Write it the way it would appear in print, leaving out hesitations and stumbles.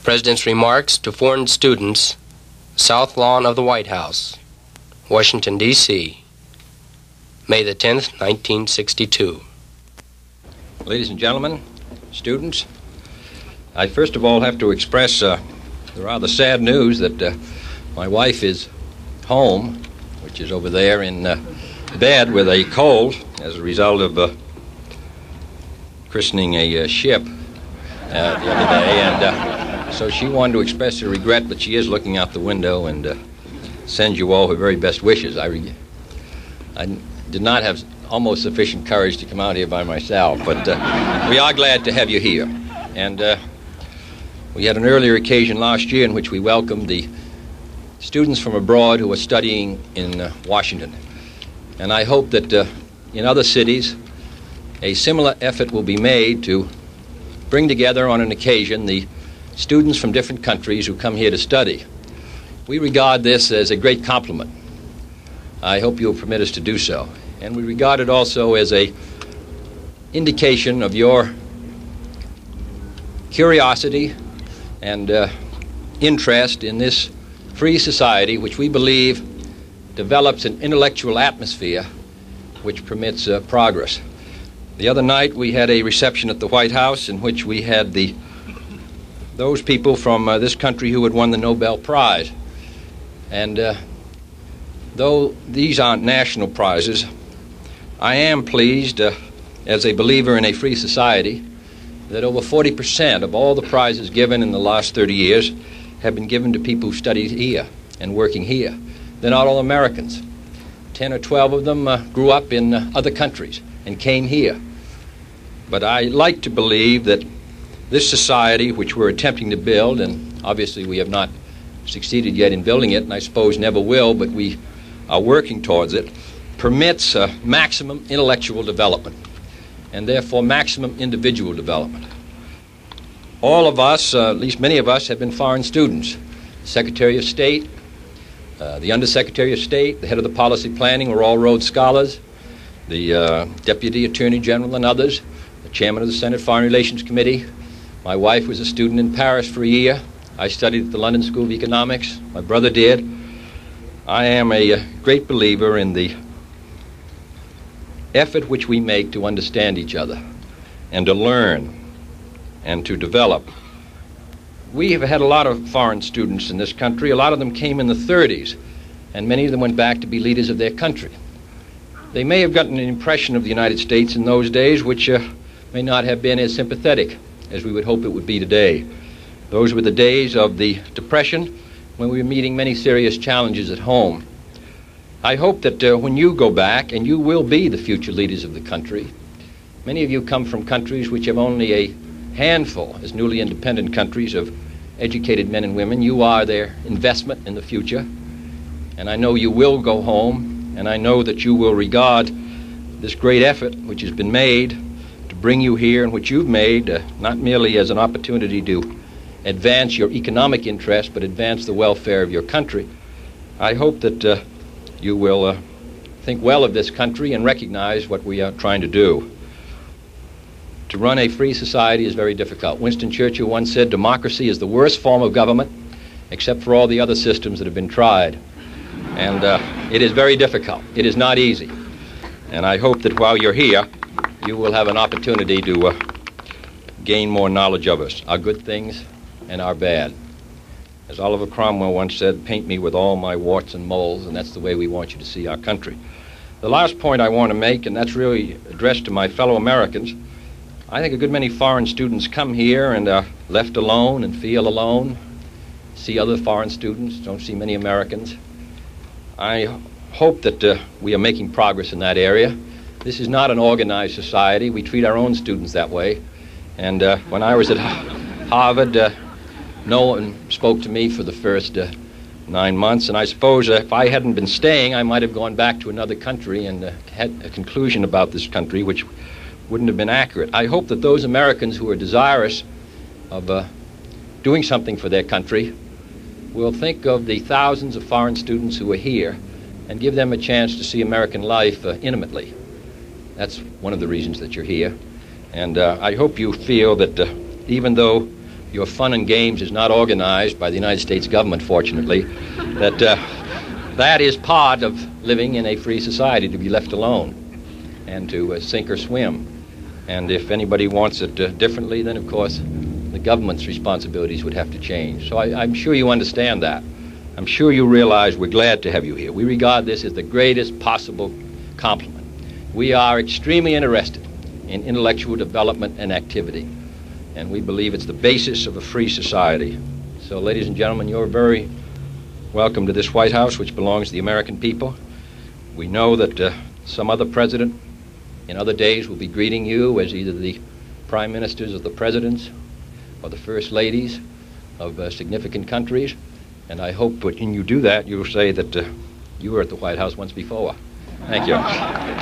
President's remarks to foreign students, South Lawn of the White House, Washington, D.C., May the 10th, 1962. Ladies and gentlemen, students, I first of all have to express the rather sad news that my wife is home, which is over there in bed with a cold as a result of christening a ship the other day, and so she wanted to express her regret, but she is looking out the window and sends you all her very best wishes. I did not have almost sufficient courage to come out here by myself, but we are glad to have you here. And we had an earlier occasion last year in which we welcomed the students from abroad who are studying in Washington. And I hope that in other cities a similar effort will be made to bring together on an occasion the students from different countries who come here to study. We regard this as a great compliment. I hope you'll permit us to do so. And we regard it also as a indication of your curiosity and interest in this free society, which we believe develops an intellectual atmosphere which permits progress. The other night we had a reception at the White House in which we had those people from this country who had won the Nobel Prize. And though these aren't national prizes, I am pleased, as a believer in a free society, that over 40% of all the prizes given in the last 30 years have been given to people who studied here and working here. They're not all Americans. 10 or 12 of them grew up in other countries and came here. But I like to believe that this society, which we're attempting to build, and obviously we have not succeeded yet in building it, and I suppose never will, but we are working towards it, permits maximum intellectual development and therefore maximum individual development. All of us, at least many of us, have been foreign students. The Secretary of State, the Undersecretary of State, the head of the policy planning were all Rhodes Scholars, the Deputy Attorney General and others, the Chairman of the Senate Foreign Relations Committee. My wife was a student in Paris for a year. I studied at the London School of Economics. My brother did. I am a great believer in the effort which we make to understand each other and to learn and to develop. We have had a lot of foreign students in this country. A lot of them came in the 30s, and many of them went back to be leaders of their country. They may have gotten an impression of the United States in those days which may not have been as sympathetic as we would hope it would be today. Those were the days of the Depression, when we were meeting many serious challenges at home. I hope that when you go back, and you will be the future leaders of the country, many of you come from countries which have only a handful, as newly independent countries, of educated men and women. You are their investment in the future, and I know you will go home, and I know that you will regard this great effort which has been made to bring you here and which you've made not merely as an opportunity to advance your economic interests, but advance the welfare of your country. I hope that you will think well of this country and recognize what we are trying to do. To run a free society is very difficult. Winston Churchill once said, democracy is the worst form of government except for all the other systems that have been tried. And it is very difficult. It is not easy. And I hope that while you're here, you will have an opportunity to gain more knowledge of us, our good things and our bad. As Oliver Cromwell once said, paint me with all my warts and moles, and that's the way we want you to see our country. The last point I want to make, and that's really addressed to my fellow Americans, I think a good many foreign students come here and are left alone and feel alone, see other foreign students, don't see many Americans. I hope that we are making progress in that area. This is not an organized society. We treat our own students that way. And when I was at Harvard, no one spoke to me for the first 9 months, and I suppose if I hadn't been staying, I might have gone back to another country and had a conclusion about this country which wouldn't have been accurate. I hope that those Americans who are desirous of doing something for their country will think of the thousands of foreign students who are here and give them a chance to see American life intimately. That's one of the reasons that you're here. And I hope you feel that even though your fun and games is not organized by the United States government, fortunately, that is part of living in a free society, to be left alone and to sink or swim. And if anybody wants it differently, then, of course, the government's responsibilities would have to change. So I'm sure you understand that. I'm sure you realize we're glad to have you here. We regard this as the greatest possible compliment. We are extremely interested in intellectual development and activity, and we believe it's the basis of a free society. So, ladies and gentlemen, you're very welcome to this White House, which belongs to the American people. We know that some other president in other days will be greeting you as either the prime ministers or the presidents or the first ladies of significant countries. And I hope when you do that, you'll say that you were at the White House once before. Thank you.